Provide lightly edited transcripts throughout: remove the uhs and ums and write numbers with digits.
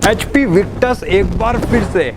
HP Victus एक बार फिर से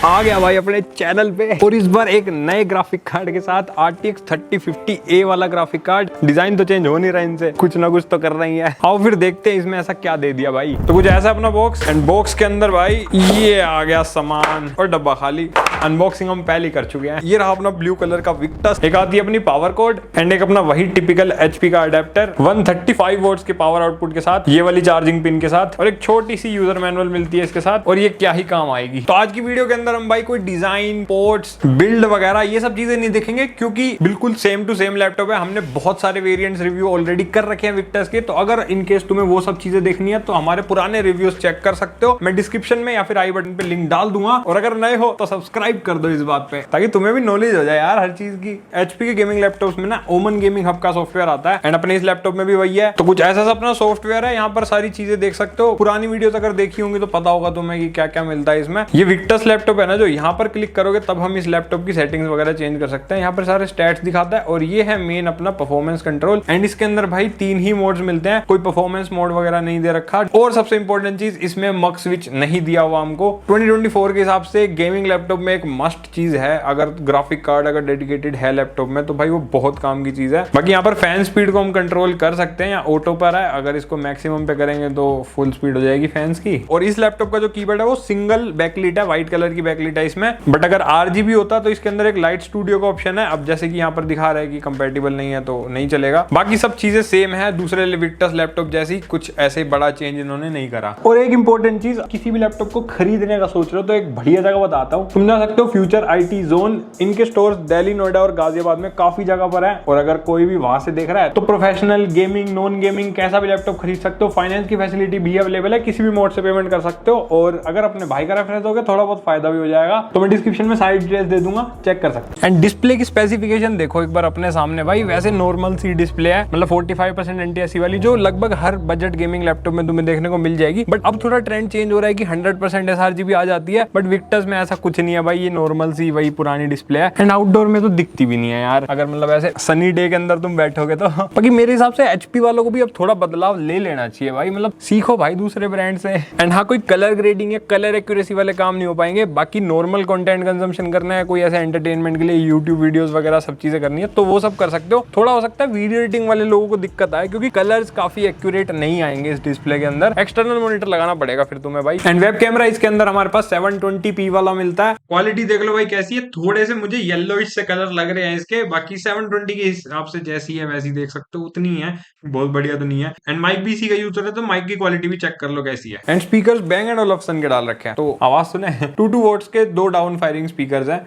आ गया भाई अपने चैनल पे, और इस बार एक नए ग्राफिक कार्ड के साथ RTX 3050A वाला ग्राफिक कार्ड। डिजाइन तो चेंज हो नहीं रहा इनसे, कुछ ना कुछ तो कर रही है। आओ फिर देखते हैं इसमें ऐसा क्या दे दिया भाई। तो कुछ ऐसा अपना बॉक्स, एंड बॉक्स के अंदर भाई ये आ गया सामान और डब्बा खाली। अनबॉक्सिंग हम पहले कर चुके हैं। ये रहा अपना ब्लू कलर का विक्टस, एक आती है अपनी पावर कोड, एंड एक अपना वही टिपिकल HP का अडेप्टर 135 वोल्ट्स के पावर आउटपुट के साथ, ये वाली चार्जिंग पिन के साथ, और एक छोटी सी यूजर मैनुअल मिलती है इसके साथ। और ये क्या ही काम आएगी। तो आज की वीडियो के अंदर हम भाई कोई डिजाइन, पोर्ट्स, बिल्ड वगैरह ये सब चीजें नहीं देखेंगे, क्योंकि बिल्कुल सेम टू सेम लैपटॉप है। हमने बहुत सारे वेरिएंट्स रिव्यू ऑलरेडी कर रखे हैं विक्टस के। तो अगर इन केस तुम्हें वो सब चीजें देखनी है तो हमारे पुराने रिव्यूज चेक कर सकते हो। मैं डिस्क्रिप्शन में या फिर आई बटन पे लिंक डाल दूंगा। और अगर नए हो तो सब्सक्राइब कर दो इस बात पे, ताकि तुम्हें भी नॉलेज हो जाए यार हर चीज की। HP के गेमिंग लैपटॉप्स में ना ओमन गेमिंग हब का सॉफ्टवेयर आता है, एंड अपने इस लैपटॉप में भी वही है। तो कुछ ऐसा अपना सॉफ्टवेयर है, यहाँ पर सारी चीजें देख सकते हो। पुरानी वीडियोस अगर देखी होंगी तो पता होगा तुम्हें कि क्या क्या मिलता है इसमें। ये विक्टस लैपटॉप है ना, जो यहाँ पर क्लिक करोगे तब हम इस लैपटॉप की सेटिंग्स वगैरह चेंज कर सकते हैं। यहाँ पर सारे स्टैट्स दिखाता है, और ये है मेन अपना परफॉर्मेंस कंट्रोल। एंड इसके अंदर भाई 3 ही मोड्स मिलते हैं, कोई परफॉर्मेंस मोड वगैरह नहीं दे रखा। और सबसे इंपॉर्टेंट चीज, इसमें मक स्विच नहीं दिया हुआ हमको। 2024 के हिसाब से गेमिंग लैपटॉप में एक मस्ट चीज है। अगर ग्राफिक कार्ड अगर डेडिकेटेड है लैपटॉप में तो भाई वो बहुत काम की चीज है। बाकी यहाँ पर फैन स्पीड को हम कंट्रोल कर सकते हैं, या ऑटो पर है। अगर इसको मैक्सिमम पे करेंगे तो फुल स्पीड हो जाएगी फैंस की। और इस लैपटॉप का जो कीबोर्ड है वो सिंगल बैकलाइट है, व्हाइट कलर की बैकलाइट है इसमें। बट अगर RGB होता तो इसके अंदर एक लाइट स्टूडियो का ऑप्शन है। अब जैसे कि यहाँ पर दिखा रहा है कि कंपैटिबल नहीं है तो नहीं चलेगा। बाकी सब चीजें सेम है, दूसरे विक्टस लैपटॉप जैसी। कुछ ऐसे बड़ा चेंज इन्होंने नहीं करा। और एक इंपॉर्टेंट चीज, किसी भी लैपटॉप को खरीदने का सोच रहे हो तो एक बढ़िया जगह बताता हूँ। तुम जा सकते हो फ्यूचर IT जोन। इनके स्टोर्स दिल्ली, नोएडा और गाजियाबाद में काफी जगह पर है। और अगर कोई भी वहां से देख रहा है तो प्रोफेशनल, गेमिंग, नॉन गेमिंग कैसा भी लैपटॉप खरीद सकते हो। फाइनेंस की फैसिलिटी भी अवेलेबल है, किसी भी मोड से पेमेंट कर सकते हो। और अगर अपने भाई का रेफरेंस होगा थोड़ा बहुत फायदा भी हो जाएगा। तो मैं डिस्क्रिप्शन में साइड एड्रेस दे दूंगा, चेक कर सकते हैं। एंड डिस्प्ले की स्पेसिफिकेशन देखो एक बार अपने सामने भाई। वैसे नॉर्मल सी डिस्प्ले है, मतलब 45% NTSC वाली, जो लगभग हर बजट गेमिंग लैपटॉप में तुम्हें देखने को मिल जाएगी। बट अब थोड़ा ट्रेंड चेंज हो रहा है कि 100% sRGB आ जाती है। बट विक्टस में ऐसा कुछ नहीं है भाई, ये नॉर्मल सी वही पुरानी डिस्प्ले है। एंड आउटडोर में तो दिखती भी नहीं है यार, अगर मतलब ऐसे सनी डे के अंदर तुम बैठोगे तो। बाकी मेरे हिसाब से HP वालों को भी अब थोड़ा बदलाव ले लेना चाहिए भाई, मतलब सीखो भाई दूसरे ब्रांड से। एंड हाँ, कोई कलर ग्रेडिंग या कलर एक्यूरेसी वाले काम नहीं हो पाएंगे। बाकी नॉर्मल कंटेंट कंजम्पशन करना है, कोई ऐसा एंटरटेनमेंट के लिए यूट्यूब वीडियोस वगैरह सब चीजें करनी है तो वो सब कर सकते हो। थोड़ा हो सकता है वीडियो एडिटिंग वाले लोगों को दिक्कत आए, क्योंकि कलर्स काफी एक्यूरेट नहीं आएंगे इस डिस्प्ले के अंदर। एक्सटर्नल मॉनिटर लगाना पड़ेगा फिर तुम्हें भाई। एंड वेब कैमरा इसके अंदर हमारे पास 720p वाला मिलता है। क्वालिटी देख लो भाई कैसी है। थोड़े से मुझे येलोइश से कलर लग रहे हैं इसके, बाकी 720 के हिसाब से जैसी है वैसी देख सकते हो, उतनी है, बहुत बढ़िया तो नहीं है। एंड माइक भी इसी का यूज कर रहे, तो माइक की क्वालिटी भी चेक कर लो कैसी है। एंड स्पीकर्स Bang & Olufsen के डाल रखे हैं, तो आवाज सुने। 2 वोट्स के 2 डाउन फायरिंग स्पीकर्स हैं।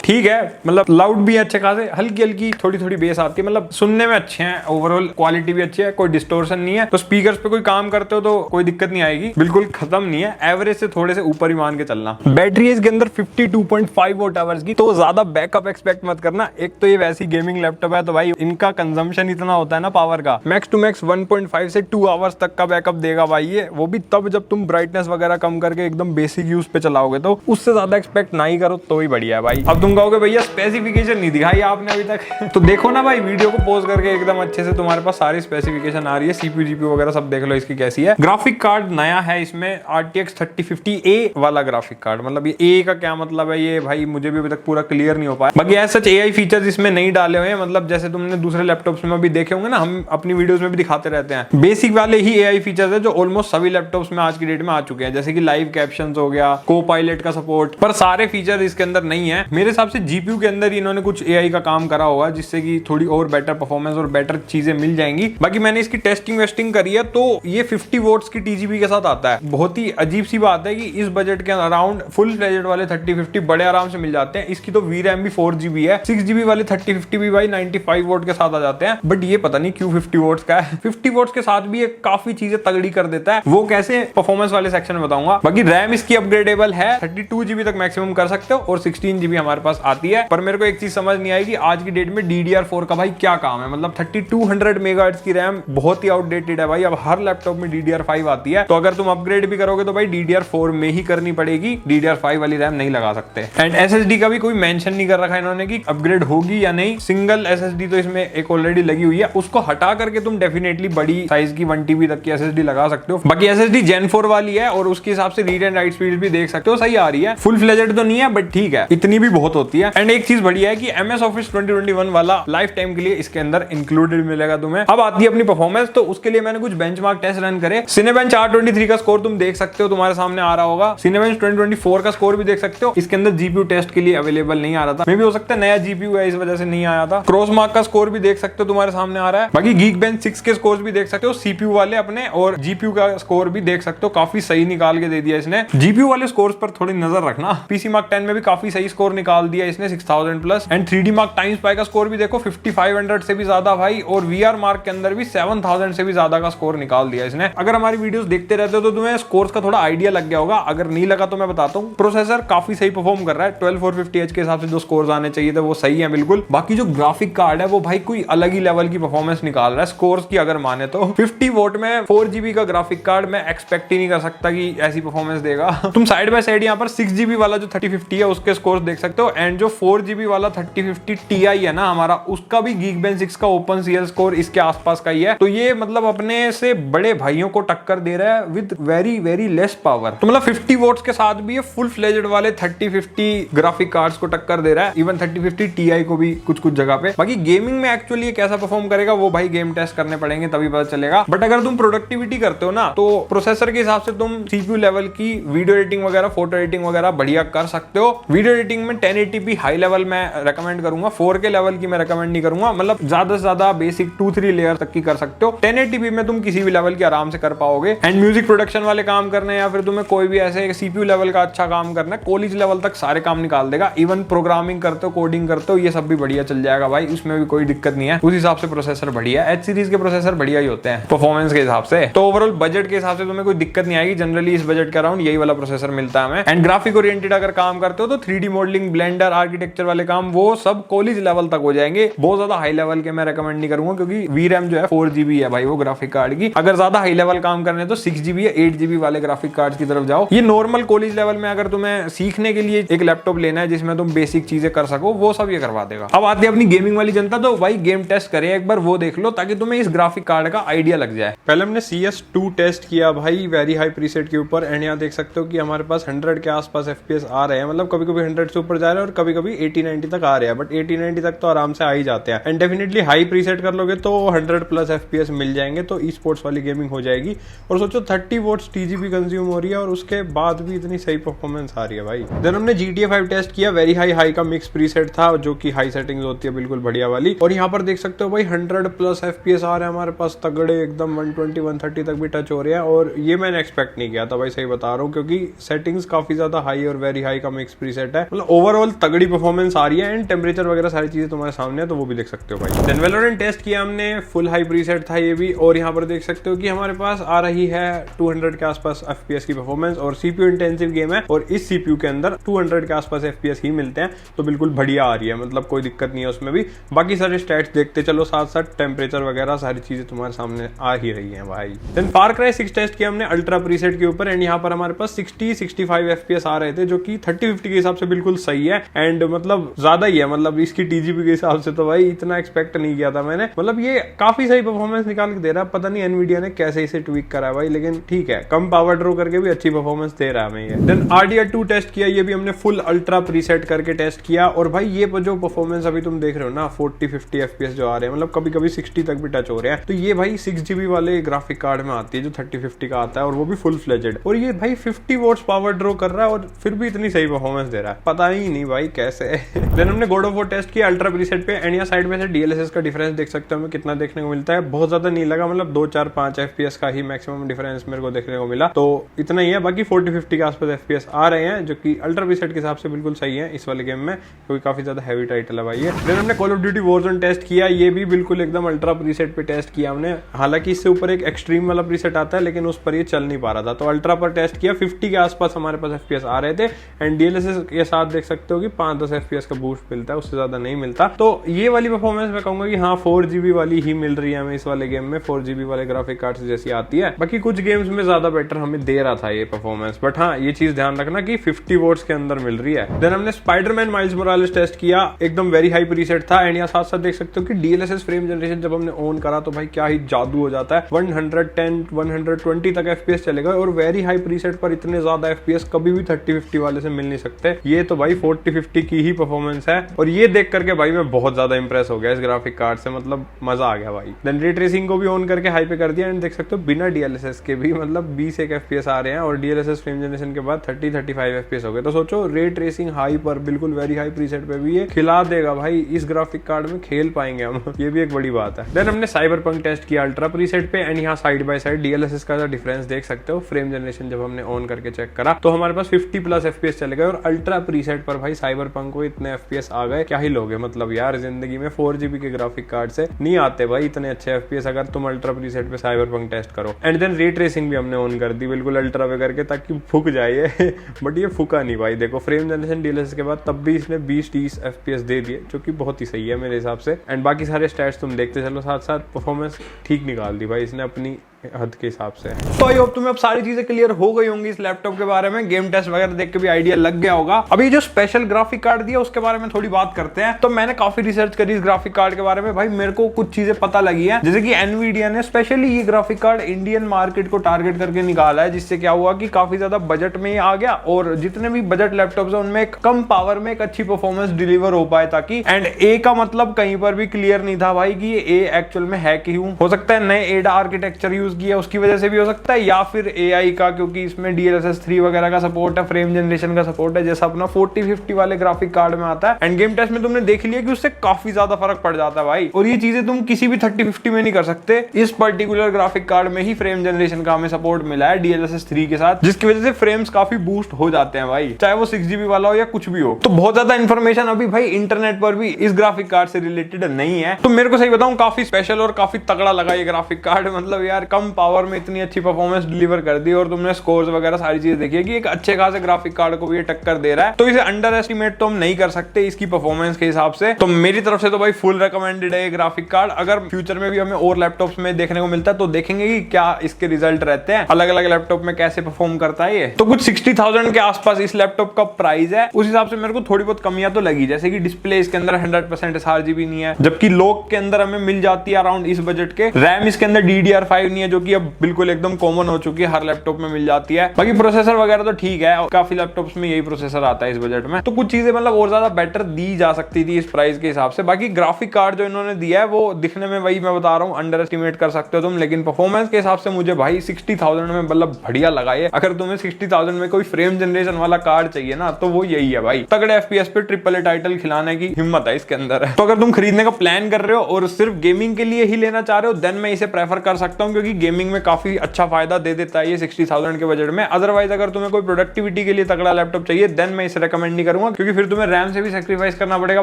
ठीक है, मतलब लाउड भी अच्छे खासे, हल्की हल्की थोड़ी थोड़ी बेस आती है, मतलब सुनने में अच्छे हैं। ओवरऑल क्वालिटी भी अच्छी है, कोई डिस्टोर्शन नहीं है। तो स्पीकर्स पे कोई काम करते हो तो कोई दिक्कत नहीं आएगी, बिल्कुल खत्म नहीं है। एवरेज से थोड़े से ऊपर ही मान के चलना। बैटरी है इसके अंदर 52.5 वोट आवर्स की, तो ज्यादा बैकअप एक्सपेक्ट मत करना। एक तो ये वैसी गेमिंग लैपटॉप है तो भाई इनका कंजम्पशन इतना होता है ना पावर का, मैक्स टू मैक्स 1.5 से 2 आवर्स तक का बैकअप देगा भाई ये। वो भी तब जब तुम ब्राइटनेस वगैरह कम करके एकदम बेसिक यूज पे चलाओगे, तो उससे ज्यादा एक्सपेक्ट ना ही करो तो ही बढ़िया है भाई। अब तुम कहोगे भैया स्पेसिफिकेशन नहीं दिखाई आपने अभी तक, तो देखो ना भाई वीडियो को पॉज करके एकदम अच्छे से तुम्हारे पास सारी स्पेसिफिकेशन आ रही है। CPU GPU वगैरह सब देख लो इसकी कैसी है। ग्राफिक कार्ड नया है इसमें, RTX 3050A वाला ग्राफिक कार्ड। मतलब ये A का क्या मतलब है ये भाई मुझे भी अभी तक पूरा क्लियर नहीं हो पाया। बाकी ऐसा AI फीचर्स इसमें नहीं डाले हुए हैं, मतलब जैसे तुमने दूसरे लैपटॉप्स में भी देखे होंगे ना, हम अपनी वीडियोस में भी दिखाते रहते हैं। बेसिक वाले ही AI फीचर्स है जो ऑलमोस्ट सभी लैपटॉप्स में आज की डेट में आ चुके हैं, जैसे कि लाइव कैप्शंस हो गया, को पायलट का सपोर्ट। पर सारे फीचर इसके अंदर नहीं है। मेरे हिसाब से GPU के अंदर इन्होंने कुछ AI का काम करा होगा, जिससे कि थोड़ी और बेटर परफॉर्मेंस और बेटर चीजें मिल जाएंगी। बाकी मैंने इसकी टेस्टिंग वेस्टिंग करी है, तो ये 50 वोट्स की TGB के साथ आता है। बहुत ही अजीब सी बात है कि इस बजट के अराउंड फुल फ्लेजेड वाले 3050 बड़े आराम से मिल जाते हैं। इसकी तो VRAM भी 4GB है, 6GB वाले 3050 भी भाई 95 वोट के साथ आ जाते हैं। बट ये पता नहीं क्यों 50 वोट्स का है। 50 वोट्स के साथ भी ये काफी चीजें तगड़ी कर देता है, वो कैसे परफॉर्मेंस वाले सेक्शन में बताऊंगा। बाकी रैम इसकी अपग्रेडेबल है, 32GB तक मैक्सिमम कर सकते हो, और 16GB हमारे पास पास आती है। पर मेरे को एक चीज समझ नहीं आई कि आज की डेट में DDR4 का भाई क्या काम है। मतलब 3200 मेगाहर्ट्ज की रैम बहुत ही आउटडेटेड है भाई। अब हर लैपटॉप में DDR5 आती है, तो अगर तुम अपग्रेड भी करोगे तो भाई DDR4 में ही करनी पड़ेगी, DDR5 वाली रैम नहीं लगा सकते। एंड SSD का भी कोई मेंशन नहीं कर रखा है इन्होंने कि अपग्रेड होगी या नहीं। सिंगल SSD तो इसमें एक ऑलरेडी लगी हुई है, उसको हटा करके तुम डेफिनेटली बड़ी साइज की 1 TB तक की SSD लगा सकते हो। बाकी SSD Gen 4 वाली है और उसके हिसाब से रीड एंड राइट स्पीड भी देख सकते हो, सही आ रही है। फुल फ्लेजेड तो नहीं है बट ठीक है, इतनी भी बहुत होती है। एंड एक चीज बढ़िया है कि MS Office 2021 वाला लाइफ टाइम के लिए इसके अंदर इंक्लूडेड मिलेगा तुम्हें। अब आती है अपनी परफॉर्मेंस, तो उसके लिए मैंने कुछ बेंचमार्क टेस्ट रन करे। Cinebench R23 का स्कोर तुम देख सकते हो, तुम्हारे सामने आ रहा होगा। Cinebench 2024 का स्कोर भी देख सकते हो। इसके अंदर GPU टेस्ट के लिए अवेलेबल नहीं आ रहा था, मे भी हो सकता है नया GPU है इस वजह से नहीं आया था। क्रॉसमार्क का स्कोर भी देख सकते हो, तुम्हारे सामने आ रहा है। बाकी Geekbench 6 के स्कोर भी देख सकते हो, CPU वाले अपने, और GPU का स्कोर भी देख सकते हो, काफी सही निकाल के दे दिया इसने। GPU वाले स्कोर्स पर थोड़ी नजर रखना। PC Mark 10 में भी काफी सही स्कोर निकाल दिया इसने, 6000 plus. And 3D Mark TimeSpy का स्कोर भी देखो 5500 से भी ज्यादा भाई, और VR Mark के अंदर भी 7000 से भी ज्यादा का स्कोर निकाल दिया इसने। अगर हमारी वीडियोस देखते रहते हो तो तुम्हें स्कोर्स का थोड़ा आइडिया लग गया होगा, अगर नहीं लगा तो मैं बताता हूँ। प्रोसेसर काफी सही परफॉर्म कर रहा है, 12450H के हिसाब से जो स्कोर्स आने चाहिए थे वो सही है बिल्कुल। बाकी जो ग्राफिक कार्ड है वो भाई कोई अलग ही लेवल की परफॉर्मेंस निकाल रहा है स्कोर्स की अगर माने तो। 50 वोट में 4GB का ग्राफिक कार्ड मैं एक्सपेक्ट ही नहीं कर सकता कि ऐसी परफॉर्मेंस देगा। तुम साइड बाय साइड यहाँ पर 6GB वाला जो 3050 है उसके स्कोर्स देख सकते हो, एंड जो 4GB वाला 3050 Ti है ना हमारा, उसका भी Geekbench 6 का OpenCL स्कोर इसके आसपास का ही है। तो ये मतलब अपने से बड़े भाइयों को टक्कर दे रहा है with very very less power. तो मतलब 50 वोट्स के साथ भी ये फुल फ्लेजेड वाले 3050 ग्राफिक कार्ड्स को टक्कर दे रहा है, इवन 3050 Ti को भी कुछ कुछ जगह पे। बाकी गेमिंग में एक्चुअली ये कैसा परफॉर्म करेगा वो भाई गेम टेस्ट करने पड़ेंगे तभी पता चलेगा। बट अगर तुम प्रोडक्टिविटी करते हो ना तो प्रोसेसर के हिसाब से तुम CPU लेवल की वीडियो एडिटिंग वगैरह, फोटो एडिटिंग वगैरह बढ़िया कर सकते हो। वीडियो एडिटिंग में 1080p हाई लेवल मैं रेकमेंड करूंगा, 4K लेवल की मैं रेकमेंड नहीं करूंगा। मतलब ज्यादा से ज्यादा बेसिक 2-3 लेयर तक की कर सकते हो। 1080p में तुम किसी भी लेवल की आराम से कर पाओगे। एंड म्यूजिक प्रोडक्शन वाले काम करने या फिर तुम्हें कोई भी ऐसे CPU लेवल का अच्छा काम करना है, कॉलेज लेवल तक सारे काम निकाल देगा। इवन प्रोग्रामिंग करते हो, कोडिंग करते हो, ये सब भी बढ़िया चल जाएगा भाई, उसमें भी कोई दिक्कत नहीं है। उस हिसाब से प्रोसेसर बढ़िया है। H सीरीज के प्रोसेसर बढ़िया ही होते हैं परफॉर्मेंस के हिसाब से। तो ओवरऑल बजट के हिसाब से तुम्हें कोई दिक्कत नहीं आएगी। जनरली इस बजट के अराउंड यही वाला प्रोसेसर मिलता है हमें। एंड ग्राफिक ओरिएंटेड अगर काम करते हो तो 3D मॉडलिंग, ब्लेंडर, आर्किटेक्चर वाले काम वो सब कॉलेज लेवल तक हो जाएंगे। बहुत ज्यादा हाई लेवल के मैं रेकमेंड नहीं करूंगा, क्योंकि VRAM जो है 4GB है भाई वो ग्राफिक कार्ड की। अगर ज्यादा हाई लेवल काम करने तो 6GB या 8GB वाले ग्राफिक कार्ड की तरफ जाओ। ये नॉर्मल कॉलेज लेवल में अगर तुम्हें सीखने के लिए एक लैपटॉप लेना है जिसमें तुम बेसिक चीजें कर सको, वो सब ये करवा देगा। अब आती है अपनी गेमिंग वाली जनता, तो भाई गेम टेस्ट करें एक बार, वो देख लो ताकि तुम्हें इस ग्राफिक कार्ड का आइडिया लग जाए। पहले हमने CS2 टेस्ट किया भाई वेरी हाई प्रीसेट के ऊपर, एंड यहाँ देख सकते हो कि हमारे पास 100 के आसपास FPS आ रहे हैं। मतलब कभी कभी 100 से ऊपर जा रहे हैं और कभी कभी 80-90 तक आ रहे हैं, बट 80-90 तक तो आराम से आ ही जाते हैं। एंड डेफिनेटली हाई प्रीसेट कर लोगे तो 100+ FPS मिल जाएंगे, तो ई स्पोर्ट्स वाली गेमिंग हो जाएगी। और सोचो 30 वोट्स TGP कंज्यूम हो रही है और उसके बाद भी इतनी सही परफॉर्मेंस आ रही है भाई। देन हमने GTA 5 टेस्ट किया, वेरी हाई का मिक्स प्रीसेट था जो कि हाई सेटिंग्स होती है बिल्कुल बढ़िया वाली। और यहाँ पर देख सकते हो भाई 100+ FPS आ रहे हैं हमारे पास तगड़े एकदम, 120-130 तक भी टच हो रहे हैं। और ये मैंने एक्सपेक्ट नहीं किया था भाई, सही बता रहा हूँ, क्योंकि सेटिंग्स काफी ज्यादा हाई और वेरी हाई का मिक्स प्रीसेट है। मतलब ओवरऑल तगड़ी परफॉर्मेंस आ रही है। एंड टेम्परेचर वगैरह सारी चीजें तुम्हारे सामने है, तो वो भी देख सकते हो भाई। देन वैलोरेंट टेस्ट किया हमने, फुल हाई प्रीसेट था ये भी। और यहाँ पर देख सकते हो कि हमारे पास आ रही है 200 के आसपास FPS की परफॉर्मेंस, और CPU इंटेंसिव गेम है और इस CPU के अंदर 200 के आसपास FPS ही मिलते हैं, तो बिल्कुल बढ़िया आ रही है। मतलब कोई दिक्कत नहीं है उसमें भी। बाकी सारे स्टैट्स देखते चलो साथ साथ, टेम्परेचर वगैरह सारी चीजें तुम्हारे सामने आ ही रही है भाई। देन फार क्राई 6 टेस्ट किया हमने अल्ट्रा प्रीसेट के ऊपर, एंड यहाँ पर हमारे पास 60-65 FPS आ रहे थे, जो कि 3050 के हिसाब से बिल्कुल सही है। एंड मतलब ज्यादा ही है, मतलब इसकी TGP के हिसाब से तो भाई इतना एक्सपेक्ट नहीं किया था मैंने। मतलब ये काफी सही परफॉर्मेंस निकाल के दे रहा है। पता नहीं एनवीडिया ने कैसे इसे ट्वीक करा है भाई, लेकिन ठीक है, कम पावर ड्रॉ करके भी अच्छी परफॉर्मेंस दे रहा है हमें ये। देन RDR2 टेस्ट किया, ये भी हमने फुल अल्ट्रा प्रीसेट करके टेस्ट किया। और भाई ये जो परफॉर्मेंस अभी तुम देख रहे हो ना, 40-50 FPS जो आ रहे हैं, मतलब कभी कभी 60 तक भी टच हो रहे हैं, तो ये भाई 6GB वाले ग्राफिक कार्ड में आती है जो 3050 का आता है, और वो भी फुल फ्लेजेड। और ये भाई 50 वोट्स पावर ड्रॉ कर रहा है और फिर भी इतनी सही परफॉर्मेंस दे रहा है, पता ही नहीं भाई कैसे। देन हमने गॉड ऑफ वॉर टेस्ट किया अल्ट्रा प्रीसेट पे, एंड यहाँ साइड में से DLSS का डिफरेंस देख सकते हो हमें कितना देखने को मिलता है। बहुत ज्यादा नहीं लगा, मतलब 2-4-5 FPS का ही मैक्सिमम डिफरेंस मेरे को देखने को मिला, तो इतना ही है। बाकी 40-50 के आसपास FPS आ रहे हैं, जो कि अल्ट्रा प्रीसेट के हिसाब से बिल्कुल सही है इस वाले गेम में, क्योंकि काफी ज्यादा हैवी टाइटल है भाई ये। देन हमने call of duty warzone test किया, ये भी बिल्कुल एकदम अल्ट्रा प्रीसेट पे टेस्ट किया हमने। हालांकि इससे ऊपर एक एक्सट्रीम वाला प्रीसेट आता है, लेकिन उस पर ये चल नहीं पा रहा था, तो अल्ट्रा पर टेस्ट किया। 50 के आसपास हमारे पास FPS आ रहे थे, एंड DLSS के साथ देख सकते हो कि कि 5-10 FPS का बूस्ट मिलता है, उससे ज्यादा नहीं मिलता। तो ये वाली परफॉर्मेंस मैं कहूंगा कि हाँ 4GB वाली ही मिल रही है हमें इस वाले गेम में, 4GB वाले ग्राफिक कार्ड जैसी आती है। बाकी कुछ गेम्स में ज्यादा बेटर हमें दे रहा था ये परफॉर्मेंस, बट हाँ ये चीज ध्यान रखना कि 50 वोट्स के अंदर मिल रही है। देन हमने स्पाइडरमैन माइल्स मोरालेस टेस्ट किया, एकदम वेरी हाई प्रीसेट था। एंड यहाँ साथ साथ देख सकते हो कि DLSS फ्रेम जनरेशन जब हमने ऑन करा तो भाई क्या ही जादू हो जाता है, 110 120 तक FPS चलेगा और वेरी हाई प्रीसेट पर इतने ज्यादा FPS कभी भी 3050 वाले से मिल नहीं सकते। ये तो भाई 4050 की ही परफॉर्मेंस है और ये देख करके भाई मैं बहुत ज्यादा इंप्रेस हो गया इस ग्राफिक कार्ड से, मतलब मजा आ गया भाई। देन रे ट्रेसिंग को भी ऑन करके हाई पे कर दिया एंड देख सकते हो बिना DLSS के भी मतलब 20 FPS आ रहे हैं और DLSS फ्रेम जनरेशन के बाद 30-35 FPS हो गए। तो सोचो रे ट्रेसिंग हाई पर बिल्कुल वेरी हाई प्रीसेट पे भी ये खिला देगा भाई, इस ग्राफिक कार्ड में खेल पाएंगे हम ये भी एक बड़ी बात है। देन हमने साइबरपंक टेस्ट किया अल्ट्रा प्रीसेट पे एंड यहाँ साइड बाय साइड DLSS का डिफरेंस देख सकते हो। फ्रेम जनरेशन जब हमने ऑन करके चेक करा तो हमारे पास 50+ FPS चले गए और अल्ट्रा प्रीसेट पर भाई साइबरपंक को इतने FPS आ गए, क्या ही लोगे। मतलब यार जिंदगी में 4GB के ग्राफिक कार्ड से नहीं आते भाई इतने अच्छे FPS अगर तुम अल्ट्रा प्रीसेट पे साइबरपंक टेस्ट करो। एंड देन रे ट्रेसिंग भी हमने ऑन कर दी बिल्कुल अल्ट्रा पे करके ताकि फूक जाए बट ये फूका नहीं भाई। देखो फ्रेम जनरेशन DLSS के बाद तब भी इसने 20-30 FPS दे दिए जो कि बहुत ही सही है मेरे हिसाब से। एंड बाकी सारे स्टैट्स तुम देखते चलो साथ साथ, परफॉर्मेंस ठीक निकाल दी भाई इसने अपनी हद के हिसाब से। तो आई होप तुम्हें अब सारी चीजें क्लियर हो गई होंगी इस लैपटॉप के बारे में, गेम टेस्ट वगैरह देख के भी आइडिया लग गया होगा। अभी जो स्पेशल ग्राफिक कार्ड दिया उसके बारे में थोड़ी बात करते हैं। तो मैंने काफी रिसर्च करी इस ग्राफिक कार्ड के बारे में भाई, मेरे को कुछ चीजें पता लगी है जैसे कि एनवीडिया ने स्पेशली ये ग्राफिक कार्ड इंडियन मार्केट को टारगेट करके निकाला है, जिससे क्या हुआ कि काफी ज्यादा बजट में आ गया और जितने भी बजट लैपटॉप है उनमें कम पावर में एक अच्छी परफॉर्मेंस डिलीवर हो पाए ताकि। एंड ए का मतलब कहीं पर भी क्लियर नहीं था भाई कि ये ए एक्चुअल में है क्यों, हो सकता है नए एडा आर्किटेक्चर यूज किया उसकी वजह से भी हो सकता है, या फिर AI का क्योंकि इसमें DLSS 3 वगैरह का सपोर्ट है, फ्रेम जनरेशन का सपोर्ट है जैसा अपना 4050 वाले ग्राफिक कार्ड में आता है। एंड गेम टेस्ट में तुमने देख लिया कि उससे काफी ज्यादा फर्क पड़ जाता है भाई, और ये चीजें तुम किसी भी 3050 में नहीं कर सकते। इस पर्टिकुलर ग्राफिक कार्ड में ही फ्रेम जनरेशन का हमें सपोर्ट मिला है DLSS 3 के साथ, जिसकी वजह से फ्रेम्स काफी बूस्ट हो जाते हैं भाई, चाहे वो 6GB वाला हो या कुछ भी हो। तो बहुत ज्यादा इंफॉर्मेशन अभी भाई इंटरनेट पर भी इस ग्राफिक कार्ड से रिलेटेड नहीं है, तो मेरे को सही बताऊं काफी स्पेशल और काफी तगड़ा लगा ये ग्राफिक कार्ड। मतलब यार कम पावर में इतनी अच्छी परफॉर्मेंस डिलीवर कर दी और तुमने स्कोर्स वगैरह सारी चीजें देखी है कि एक अच्छे खासे ग्राफिक कार्ड को भी ये टक्कर दे रहा है, तो इसे अंडर एस्टिमेट तो हम नहीं कर सकते इसकी परफॉर्मेंस के हिसाब से। तो मेरी तरफ से तो भाई फुल रिकमेंडेड है ये ग्राफिक कार्ड। अगर फ्यूचर में भी हमें और लैपटॉप्स में देखने को मिलता है तो देखेंगे कि क्या इसके रिजल्ट रहते हैं, अलग अलग लैपटॉप में कैसे परफॉर्म करता है ये। तो कुछ 60,000 के आसपास इस लैपटॉप का प्राइस है, उस हिसाब से मेरे को थोड़ी बहुत कमियां तो लगी, जैसे कि डिस्प्ले इसके अंदर 100% sRGB नहीं है, जबकि लोग के अंदर हमें मिल जाती है अराउंड इस बजट के। रैम इसके अंदर DDR5 नहीं है जो कि अब बिल्कुल एकदम कॉमन हो चुकी है, हर लैपटॉप में मिल जाती है। बाकी प्रोसेसर वगैरह तो ठीक है, काफी लैपटॉप्स में यही प्रोसेसर आता है इस बजट में, तो कुछ चीजें मतलब और ज्यादा बेटर दी जा सकती थी इस प्राइस के हिसाब से। बाकी ग्राफिक कार्ड जो इन्होंने दिया है वो दिखने में वही मैं बता रहा हूँ अंडर एस्टिमेट कर सकते हो तुम, लेकिन परफॉर्मेंस के हिसाब से मुझे भाई 60,000 में मतलब बढ़िया लगा ये। अगर तुम्हें 60,000 में कोई फ्रेम जनरेशन वाला कार्ड चाहिए ना तो वो यही है भाई, तगड़े FPS पे AAA टाइटल खिलाने की हिम्मत है इसके अंदर है। तो अगर तुम खरीदने का प्लान कर रहे हो और सिर्फ गेमिंग के लिए ही लेना चाह रहे हो देन मैं इसे प्रेफर कर सकता हूँ, क्योंकि गेमिंग में काफी अच्छा फायदा दे देता है ये 60,000 के बजट में। अदरवाइज अगर तुम्हें कोई प्रोडक्टिविटी के लिए तगड़ा लैपटॉप चाहिए देन मैं इसे रेकमेंड नहीं करूंगा, क्योंकि फिर तुम्हें रैम से भी सैक्रिफाइस करना पड़ेगा,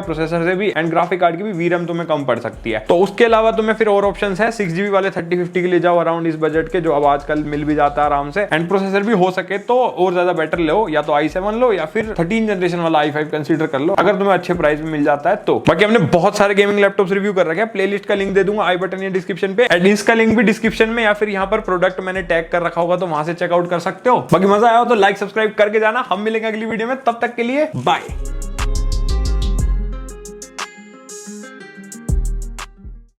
प्रोसेसर से भी, एंड ग्राफिक कार्ड की भी VRAM तुम्हें कम पड़ सकती है। तो उसके अलावा तुम्हें फिर और ऑप्शंस है, 6GB वाले 3050 के लिए जाओ अराउंड इस बजट के, जो अब आजकल मिल भी जाता है आराम से, एंड प्रोसेसर भी हो सके तो और ज्यादा बेटर लो, या तो i7 लो या फिर 13 जनरेशन वाला i5 कंसीडर कर लो अगर तुम्हें अच्छे प्राइस में मिल जाता है तो। बाकी हमने बहुत सारे गेमिंग लैपटॉप्स रिव्यू कर रखे हैं, प्लेलिस्ट का लिंक दे दूंगा आई बटन या डिस्क्रिप्शन पे, एंड इसका लिंक भी डिस्क्रिप्शन में या फिर यहाँ पर प्रोडक्ट मैंने टैग कर रखा होगा तो वहां से चेकआउट कर सकते हो। बाकी मजा आया हो तो लाइक सब्सक्राइब करके जाना, हम मिलेंगे अगली वीडियो में, तब तक के लिए बाय।